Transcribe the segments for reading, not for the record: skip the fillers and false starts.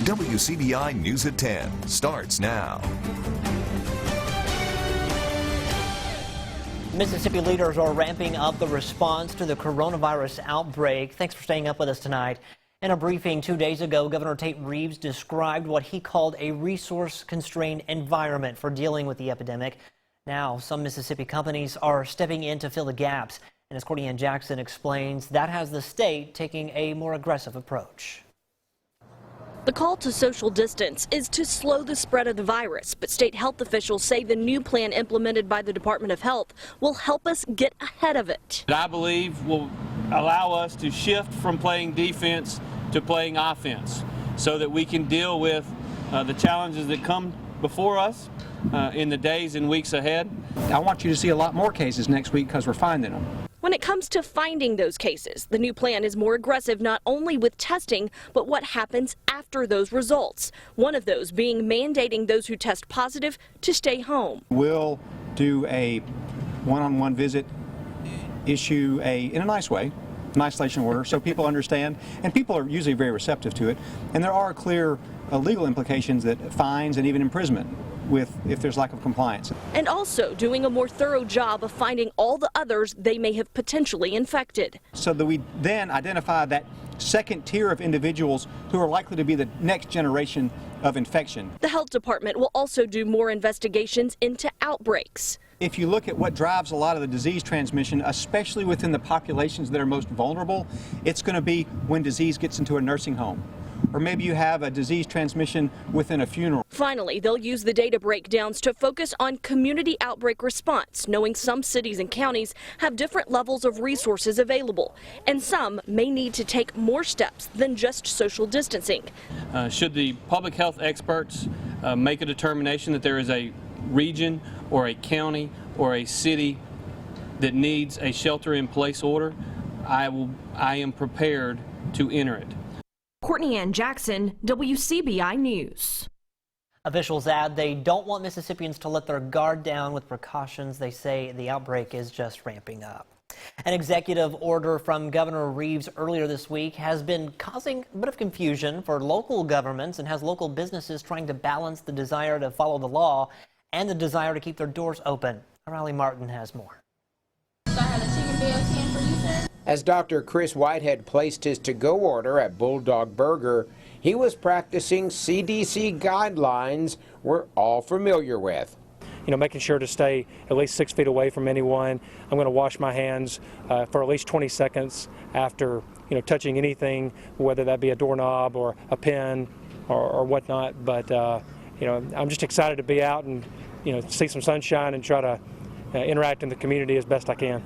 WCBI News at 10 starts now. Mississippi leaders are ramping up the response to the coronavirus outbreak. Thanks for staying up with us tonight. In a briefing 2 days ago, Governor Tate Reeves described what he called a resource-constrained environment for dealing with the epidemic. Now, some Mississippi companies are stepping in to fill the gaps. And as Courtney Ann Jackson explains, that has the state taking a more aggressive approach. The call to social distance is to slow the spread of the virus, but state health officials say the new plan implemented by the Department of Health will help us get ahead of it. I believe will allow us to shift from playing defense to playing offense so that we can deal with the challenges that come before us in the days and weeks ahead. I want you to see a lot more cases next week because we're finding them. When it comes to finding those cases, the new plan is more aggressive not only with testing, but what happens after those results. One of those being mandating those who test positive to stay home. We'll do a one-on-one visit, issue in a nice way, an isolation order so people understand, and people are usually very receptive to it. And there are clear legal implications, that fines and even imprisonment if there's lack of compliance. And also doing a more thorough job of finding all the others they may have potentially infected. So that we then identify that second tier of individuals who are likely to be the next generation of infection. The health department will also do more investigations into outbreaks. If you look at what drives a lot of the disease transmission, especially within the populations that are most vulnerable, it's going to be when disease gets into a nursing home. Or maybe you have a disease transmission within a funeral. Finally, they'll use the data breakdowns to focus on community outbreak response, knowing some cities and counties have different levels of resources available, and some may need to take more steps than just social distancing. Should the public health experts make a determination that there is a region or a county or a city that needs a shelter-in-place order, I am prepared to enter it. Courtney Ann Jackson, WCBI News. Officials add they don't want Mississippians to let their guard down with precautions. They say the outbreak is just ramping up. An executive order from Governor Reeves earlier this week has been causing a bit of confusion for local governments and has local businesses trying to balance the desire to follow the law and the desire to keep their doors open. Riley Martin has more. As Dr. Chris Whitehead placed his to-go order at Bulldog Burger, he was practicing CDC guidelines we're all familiar with. Making sure to stay at least 6 feet away from anyone. I'm going to wash my hands for at least 20 seconds after, touching anything, whether that be a doorknob or a pen or whatnot. But, I'm just excited to be out and, see some sunshine and try to interact in the community as best I can.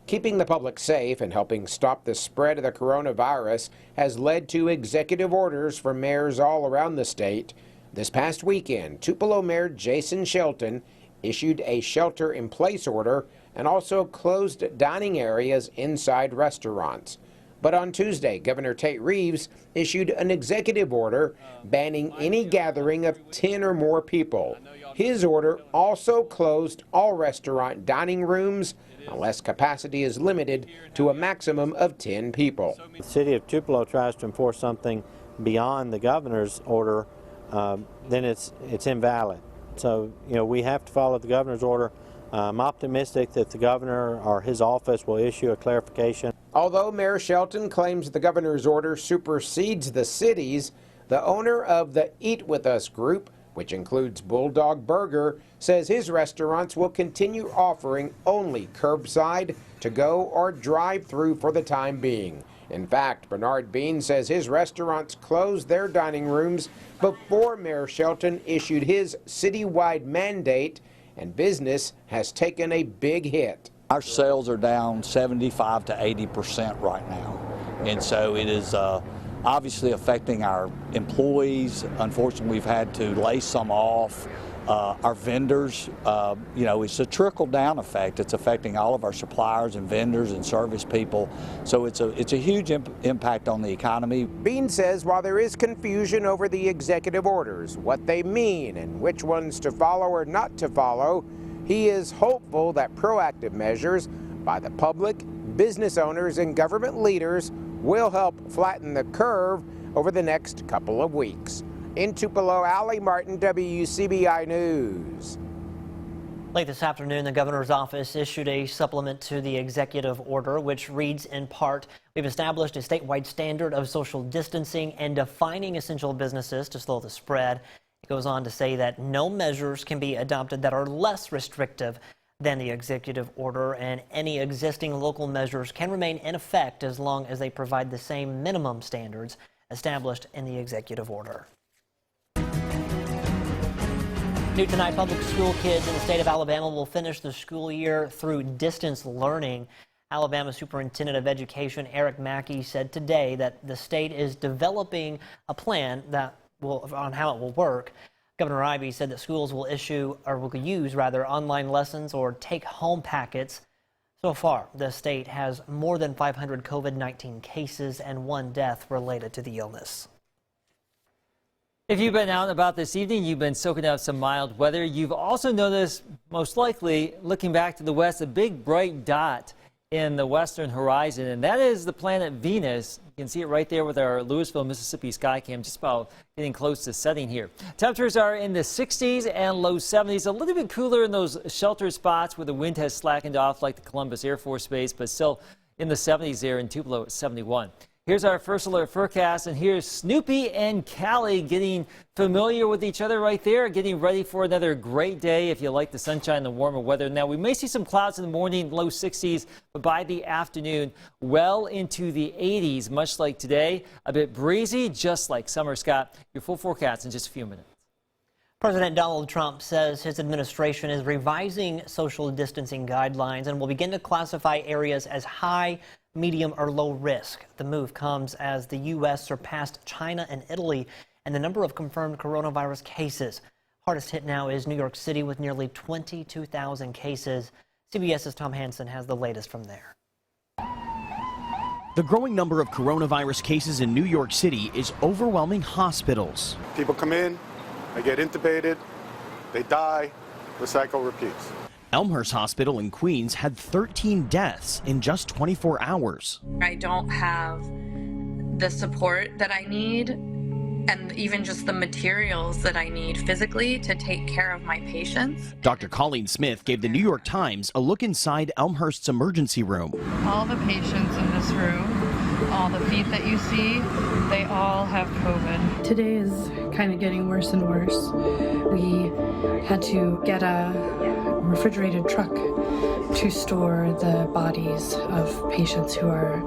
Keeping the public safe and helping stop the spread of the coronavirus has led to executive orders for mayors all around the state. This past weekend, Tupelo Mayor Jason Shelton issued a shelter-in-place order and also closed dining areas inside restaurants. But on Tuesday, Governor Tate Reeves issued an executive order banning any gathering of 10 or more people. His order also closed all restaurant dining rooms unless capacity is limited to a maximum of 10 people. The city of Tupelo tries to enforce something beyond the governor's order, then it's invalid. So, we have to follow the governor's order. I'm optimistic that the governor or his office will issue a clarification. Although Mayor Shelton claims the governor's order supersedes the city's, the owner of the Eat With Us group, which includes Bulldog Burger, says his restaurants will continue offering only curbside, to-go, or drive-through for the time being. In fact, Bernard Bean says his restaurants closed their dining rooms before Mayor Shelton issued his citywide mandate, and business has taken a big hit. Our sales are down 75 to 80% right now, and so it is obviously affecting our employees. Unfortunately, we've had to lay some off. Our vendors, it's a trickle-down effect. It's affecting all of our suppliers and vendors and service people. So it's a huge impact on the economy. Bean says while there is confusion over the executive orders, what they mean and which ones to follow or not to follow, he is hopeful that proactive measures by the public, business owners, and government leaders will help flatten the curve over the next couple of weeks. In Tupelo, Allie Martin, WCBI News. Late this afternoon, the governor's office issued a supplement to the executive order, which reads in part, "We've established a statewide standard of social distancing and defining essential businesses to slow the spread." It goes on to say that no measures can be adopted that are less restrictive than the executive order, and any existing local measures can remain in effect as long as they provide the same minimum standards established in the executive order. New tonight, public school kids in the state of Alabama will finish the school year through distance learning. Alabama Superintendent of Education Eric Mackey said today that the state is developing a plan on how it will work. Governor Ivey said that schools will use online lessons or take-home packets. So far, the state has more than 500 COVID-19 cases and 1 death related to the illness. If you've been out and about this evening, you've been soaking up some mild weather. You've also noticed, most likely, looking back to the west, a big bright dot in the western horizon, and that is the planet Venus. You can see it right there with our Louisville, Mississippi Skycam, just about getting close to setting here. Temperatures are in the 60s and low 70s, a little bit cooler in those shelter spots where the wind has slackened off, like the Columbus Air Force Base, but still in the 70s there in Tupelo at 71. Here's our first alert forecast, and here's Snoopy and Callie getting familiar with each other right there, getting ready for another great day if you like the sunshine and the warmer weather. Now, we may see some clouds in the morning, low 60s, but by the afternoon, well into the 80s, much like today. A bit breezy, just like summer, Scott. Your full forecast in just a few minutes. President Donald Trump says his administration is revising social distancing guidelines and will begin to classify areas as high, medium, or low risk. The move comes as the U.S. surpassed China and Italy and the number of confirmed coronavirus cases. Hardest hit now is New York City with nearly 22,000 cases. CBS's Tom Hansen has the latest from there. The growing number of coronavirus cases in New York City is overwhelming hospitals. People come in, they get intubated, they die, the cycle repeats. Elmhurst Hospital in Queens had 13 deaths in just 24 hours. I don't have the support that I need and even just the materials that I need physically to take care of my patients. Dr. Colleen Smith gave the New York Times a look inside Elmhurst's emergency room. All the patients in this room, all the feet that you see, they all have COVID. Today is kind of getting worse and worse. We had to get a refrigerated truck to store the bodies of patients who are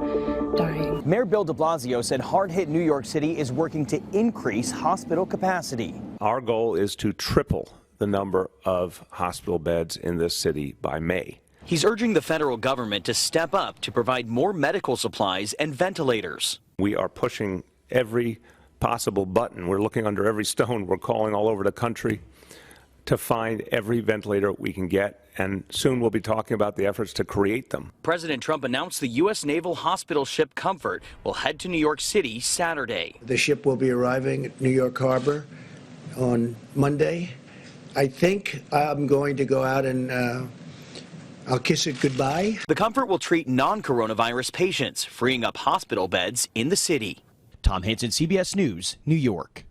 dying. Mayor Bill de Blasio said hard-hit New York City is working to increase hospital capacity. Our goal is to triple the number of hospital beds in this city by May. He's urging the federal government to step up to provide more medical supplies and ventilators. We are pushing every possible button. We're looking under every stone. We're calling all over the country to find every ventilator we can get, and soon we'll be talking about the efforts to create them. President Trump announced the U.S. Naval Hospital ship Comfort will head to New York City Saturday. The ship will be arriving at New York Harbor on Monday. I think I'm going to go out and I'll kiss it goodbye. The Comfort will treat non-coronavirus patients, freeing up hospital beds in the city. Tom Hansen, CBS News, New York.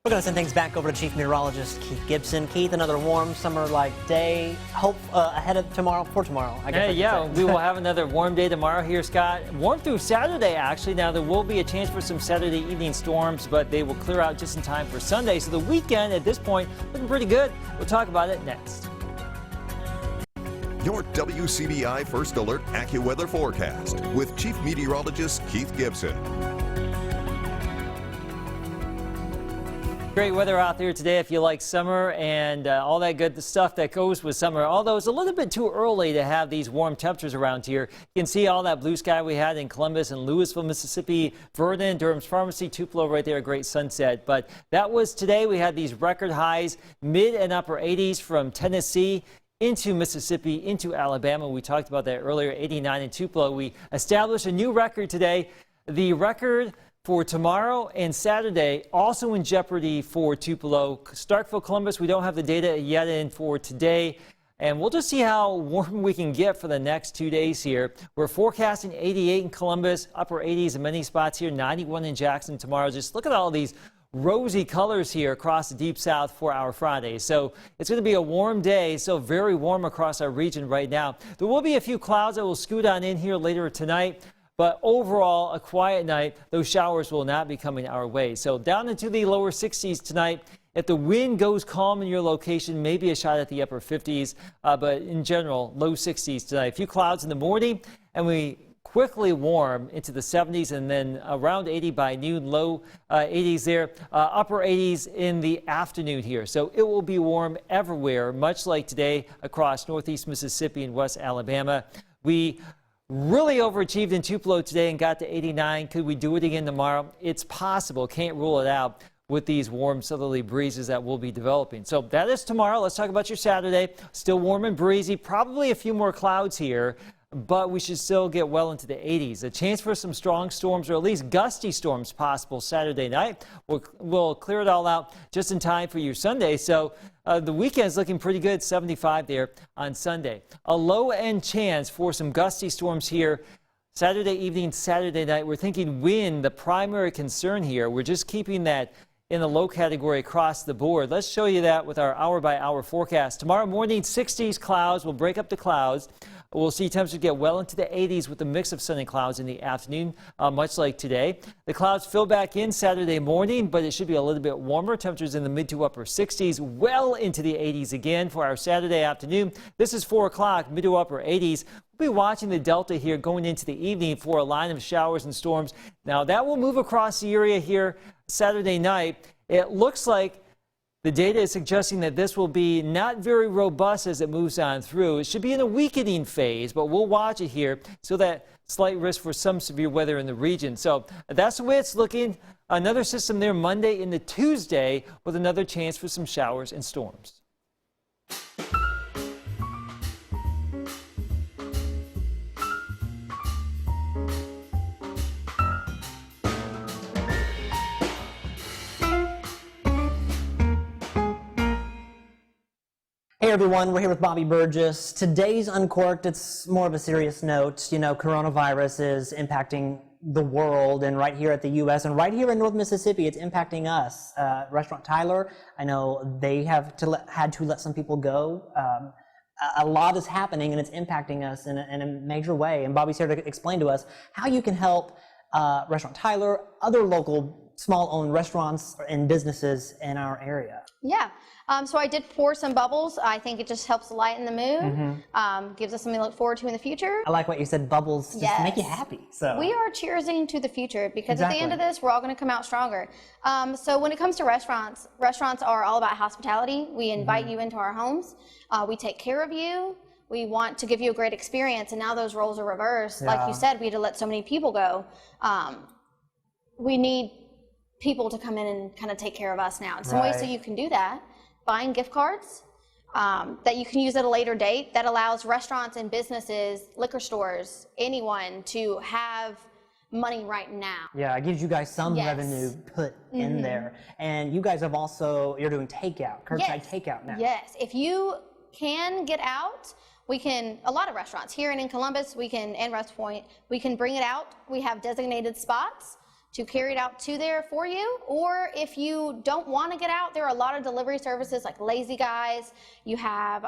We're going to send things back over to Chief Meteorologist Keith Gibson. Keith, another warm summer-like day. Hope ahead of tomorrow, for tomorrow, I guess. Yeah, we will have another warm day tomorrow here, Scott. Warm through Saturday, actually. Now, there will be a chance for some Saturday evening storms, but they will clear out just in time for Sunday. So the weekend, at this point, looking pretty good. We'll talk about it next. Your WCBI First Alert AccuWeather forecast with Chief Meteorologist Keith Gibson. Great weather out there today if you like summer and all that good stuff that goes with summer. Although it's a little bit too early to have these warm temperatures around here. You can see all that blue sky we had in Columbus and Louisville, Mississippi, Vernon, Durham's Pharmacy, Tupelo right there, a great sunset. But that was today. We had these record highs, mid and upper 80s from Tennessee into Mississippi, into Alabama. We talked about that earlier, 89 in Tupelo. We established a new record today. The record for tomorrow and Saturday also in jeopardy for Tupelo. Starkville, Columbus, we don't have the data yet in for today. And we'll just see how warm we can get for the next 2 days here. We're forecasting 88 in Columbus, upper 80s in many spots here, 91 in Jackson tomorrow. Just look at all these rosy colors here across the deep south for our Friday. So it's going to be a warm day, so very warm across our region right now. There will be a few clouds that will scoot on in here later tonight, but overall a quiet night. Those showers will not be coming our way. So down into the lower 60s tonight. If the wind goes calm in your location, maybe a shot at the upper 50s, but in general, low 60s tonight. A few clouds in the morning, and we quickly warm into the 70s and then around 80 by noon, low 80s there, upper 80s in the afternoon here. So it will be warm everywhere, much like today across northeast Mississippi and west Alabama. We really overachieved in Tupelo today and got to 89. Could we do it again tomorrow? It's possible. Can't rule it out with these warm southerly breezes that will be developing. So that is tomorrow. Let's talk about your Saturday. Still warm and breezy, probably a few more clouds here, but we should still get well into the 80s. A chance for some strong storms or at least gusty storms possible Saturday night. We'll clear it all out just in time for your Sunday. So the weekend's looking pretty good, 75 there on Sunday. A low-end chance for some gusty storms here Saturday evening, Saturday night. We're thinking wind, the primary concern here. We're just keeping that in the low category across the board. Let's show you that with our hour-by-hour forecast. Tomorrow morning, 60s clouds. We'll break up the clouds. We'll see temperatures get well into the 80s with a mix of sun and clouds in the afternoon, much like today. The clouds fill back in Saturday morning, but it should be a little bit warmer. Temperatures in the mid to upper 60s, well into the 80s again for our Saturday afternoon. This is 4 o'clock, mid to upper 80s. We'll be watching the Delta here going into the evening for a line of showers and storms. Now that will move across the area here Saturday night. It looks like the data is suggesting that this will be not very robust as it moves on through. It should be in a weakening phase, but we'll watch it here. So that slight risk for some severe weather in the region. So that's the way it's looking. Another system there Monday into Tuesday with another chance for some showers and storms. Hey everyone, we're here with Bobby Burgess. Today's Uncorked, it's more of a serious note. You know, coronavirus is impacting the world, and right here at the U.S. and right here in North Mississippi, it's impacting us. Restaurant Tyler, I know they had to let some people go. A lot is happening, and it's impacting us in a major way. And Bobby's here to explain to us how you can help Restaurant Tyler, other local small-owned restaurants and businesses in our area. Yeah. So I did pour some bubbles. I think it just helps lighten the mood, gives us something to look forward to in the future. I like what you said, bubbles just make you happy. So we are cheersing to the future because at the end of this, we're all going to come out stronger. So when it comes to restaurants, restaurants are all about hospitality. We invite you into our homes. We take care of you. We want to give you a great experience, and now those roles are reversed. Yeah. Like you said, we had to let so many people go. We need people to come in and kind of take care of us now. In some ways that you can do that. Buying gift cards that you can use at a later date that allows restaurants and businesses, liquor stores, anyone to have money right now. Yeah, it gives you guys some revenue put in there. And you guys have also, you're doing takeout, curbside takeout now. Yes, if you can get out, we can, a lot of restaurants here and in Columbus, we can, and West Point, we can bring it out. We have designated spots to carry it out to there for you, or if you don't want to get out, there are a lot of delivery services like Lazy Guys. You have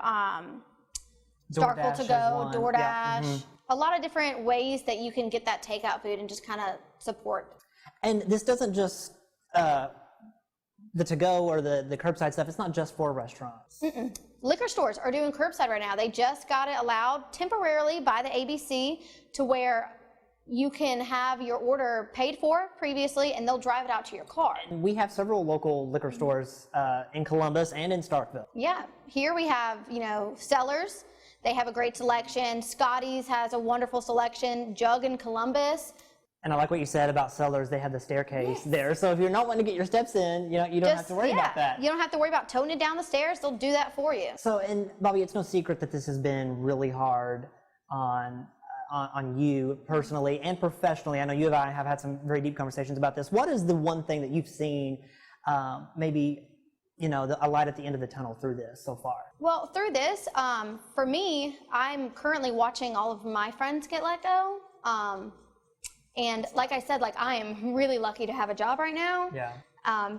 Starkle to Go, DoorDash, a lot of different ways that you can get that takeout food and just kind of support. And this doesn't just the to-go or the curbside stuff. It's not just for restaurants. Liquor stores are doing curbside right now. They just got it allowed temporarily by the ABC to where you can have your order paid for previously, and they'll drive it out to your car. We have several local liquor stores in Columbus and in Starkville. Yeah, here we have, you know, Sellers. They have a great selection. Scotty's has a wonderful selection. Jug in Columbus. And I like what you said about Sellers. They have the staircase there. So if you're not wanting to get your steps in, you know, you don't have to worry about that. You don't have to worry about toting it down the stairs. They'll do that for you. So, and Bobby, it's no secret that this has been really hard on you personally and professionally. I know you and I have had some very deep conversations about this. What is the one thing that you've seen maybe a light at the end of the tunnel through this so far? Well, through this, for me, I'm currently watching all of my friends get let go. And like I said, I am really lucky to have a job right now. Yeah.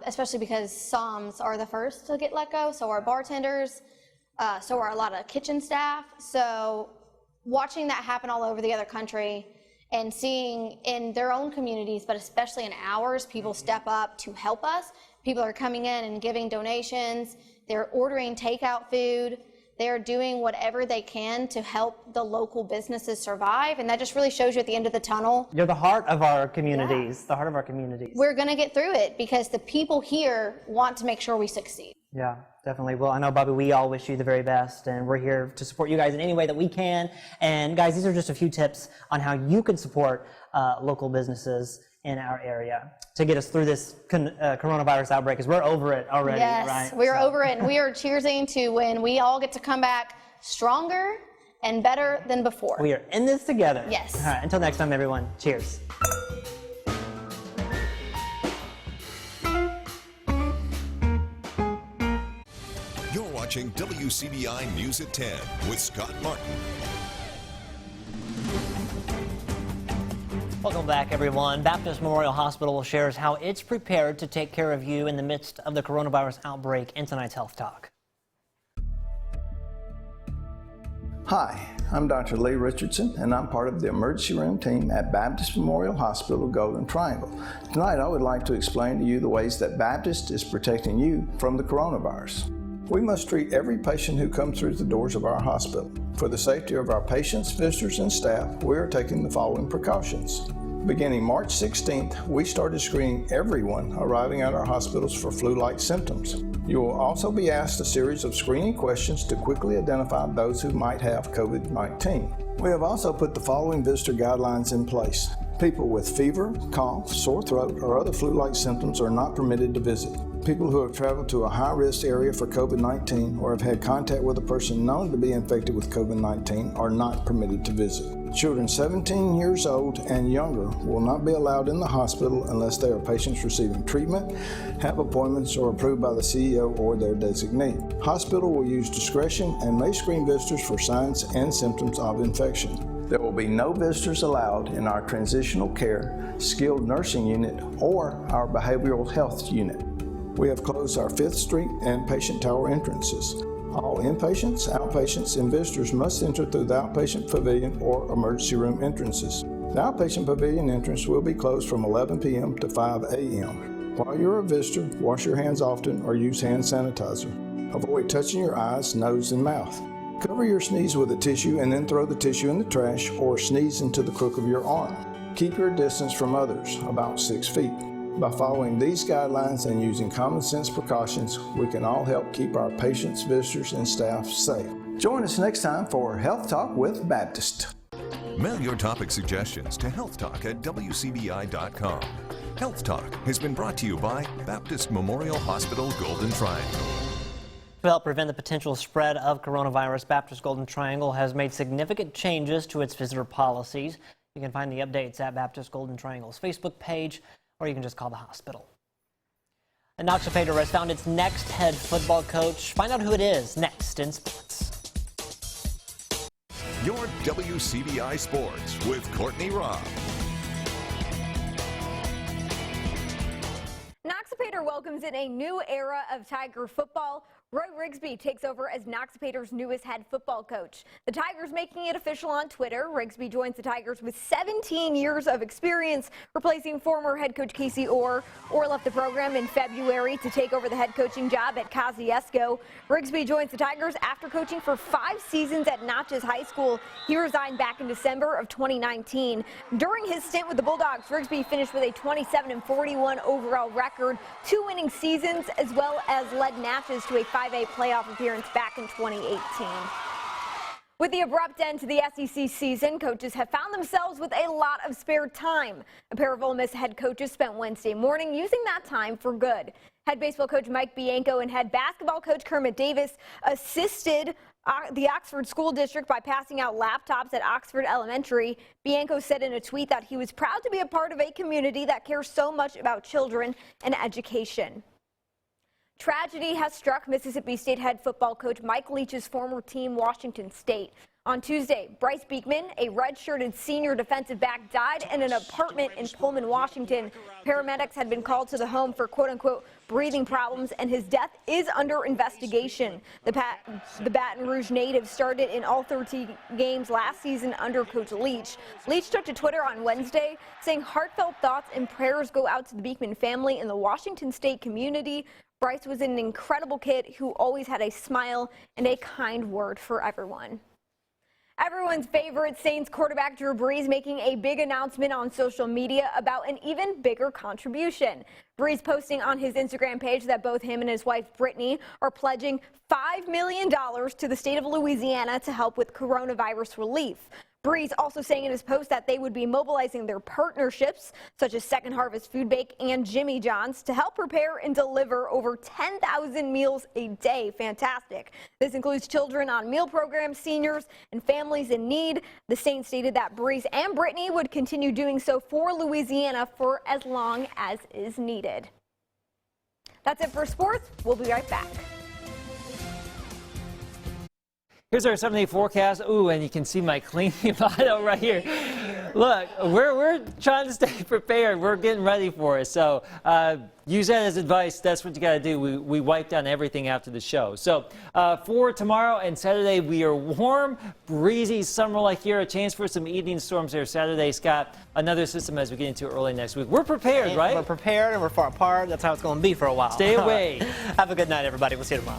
Especially because SOMs are the first to get let go, so are bartenders, so are a lot of kitchen staff. So watching that happen all over the other country and seeing in their own communities, but especially in ours, people step up to help us. People are coming in and giving donations. They're ordering takeout food. They're doing whatever they can to help the local businesses survive. And that just really shows you at the end of the tunnel. You're the heart of our communities, the heart of our communities. We're going to get through it because the people here want to make sure we succeed. Yeah, definitely. Well, I know, Bobby, we all wish you the very best, and we're here to support you guys in any way that we can. And guys, these are just a few tips on how you can support local businesses in our area to get us through this coronavirus outbreak, because we're over it already, yes, right? We're over it, and we are cheersing to when we all get to come back stronger and better than before. We are in this together. Yes. All right, until next time, everyone, cheers. You're watching WCBI News at 10 with Scott Martin. Welcome back, everyone. Baptist Memorial Hospital shares how it's prepared to take care of you in the midst of the coronavirus outbreak in tonight's Health Talk. Hi, I'm Dr. Lee Richardson, and I'm part of the emergency room team at Baptist Memorial Hospital Golden Triangle. Tonight, I would like to explain to you the ways that Baptist is protecting you from the coronavirus. We must treat every patient who comes through the doors of our hospital. For the safety of our patients, visitors, and staff, we are taking the following precautions. Beginning March 16th, we started screening everyone arriving at our hospitals for flu-like symptoms. You will also be asked a series of screening questions to quickly identify those who might have COVID-19. We have also put the following visitor guidelines in place. People with fever, cough, sore throat, or other flu-like symptoms are not permitted to visit. People who have traveled to a high-risk area for COVID-19 or have had contact with a person known to be infected with COVID-19 are not permitted to visit. Children 17 years old and younger will not be allowed in the hospital unless they are patients receiving treatment, have appointments, or approved by the CEO or their designee. Hospital will use discretion and may screen visitors for signs and symptoms of infection. There will be no visitors allowed in our transitional care, skilled nursing unit, or our behavioral health unit. We have closed our 5th Street and Patient Tower entrances. All inpatients, outpatients, and visitors must enter through the outpatient pavilion or emergency room entrances. The outpatient pavilion entrance will be closed from 11 p.m. to 5 a.m. While you're a visitor, wash your hands often or use hand sanitizer. Avoid touching your eyes, nose, and mouth. Cover your sneeze with a tissue and then throw the tissue in the trash or sneeze into the crook of your arm. Keep your distance from others, about 6 feet. By following these guidelines and using common sense precautions, we can all help keep our patients, visitors, and staff safe. Join us next time for Health Talk with Baptist. Mail your topic suggestions to healthtalk@wcbi.com. Health Talk has been brought to you by Baptist Memorial Hospital Golden Triangle. To help prevent the potential spread of coronavirus, Baptist Golden Triangle has made significant changes to its visitor policies. You can find the updates at Baptist Golden Triangle's Facebook page, or you can just call the hospital. And Noxapater has found its next head football coach. Find out who it is next in sports. Your WCBI Sports with Courtney Robb. Noxapater welcomes in a new era of Tiger football. Roy Rigsby takes over as Noxapater's newest head football coach. The Tigers making it official on Twitter. Rigsby joins the Tigers with 17 years of experience, replacing former head coach Casey Orr. Orr left the program in February to take over the head coaching job at Kosciuszko. Rigsby joins the Tigers after coaching for 5 seasons at Notches High School. He resigned back in December of 2019. During his stint with the Bulldogs, Rigsby finished with a 27-41 overall record, 2 winning seasons, as well as led Natchez to a 5A playoff appearance back in 2018. With the abrupt end to the SEC season, coaches have found themselves with a lot of spare time. A pair of Ole Miss head coaches spent Wednesday morning using that time for good. Head baseball coach Mike Bianco and head basketball coach Kermit Davis assisted the Oxford School District by passing out laptops at Oxford Elementary. Bianco said in a tweet that he was proud to be a part of a community that cares so much about children and education. Tragedy has struck Mississippi State head football coach Mike Leach's former team, Washington State. On Tuesday, Bryce BEEKMAN, a red-shirted senior defensive back, died in an apartment in Pullman, Washington. Paramedics had been called to the home for quote-unquote breathing problems, and his death is under investigation. The Baton Rouge native started in all 30 games last season under Coach Leach. Leach took to Twitter on Wednesday, saying heartfelt thoughts and prayers go out to the BEEKMAN family and the Washington State community. Bryce was an incredible kid who always had a smile and a kind word for everyone. Everyone's favorite Saints quarterback Drew Brees making a big announcement on social media about an even bigger contribution. Brees posting on his Instagram page that both him and his wife Brittany are pledging $5 million to the state of Louisiana to help with coronavirus relief. Brees also saying in his post that they would be mobilizing their partnerships, such as Second Harvest Food Bank and Jimmy John's, to help prepare and deliver over 10,000 meals a day. Fantastic. This includes children on meal programs, seniors, and families in need. The Saints stated that Brees and Brittany would continue doing so for Louisiana for as long as is needed. That's it for sports. We'll be right back. Here's our 7-day forecast. Ooh, and you can see my cleaning bottle right here. Look, we're trying to stay prepared. We're getting ready for it. So use that as advice. That's what you got to do. We wipe down everything after the show. So for tomorrow and Saturday, we are warm, breezy, summer-like here. A chance for some evening storms there Saturday. Scott, another system as we get into early next week. We're prepared, right? We're prepared and we're far apart. That's how it's going to be for a while. Stay away. Have a good night, everybody. We'll see you tomorrow.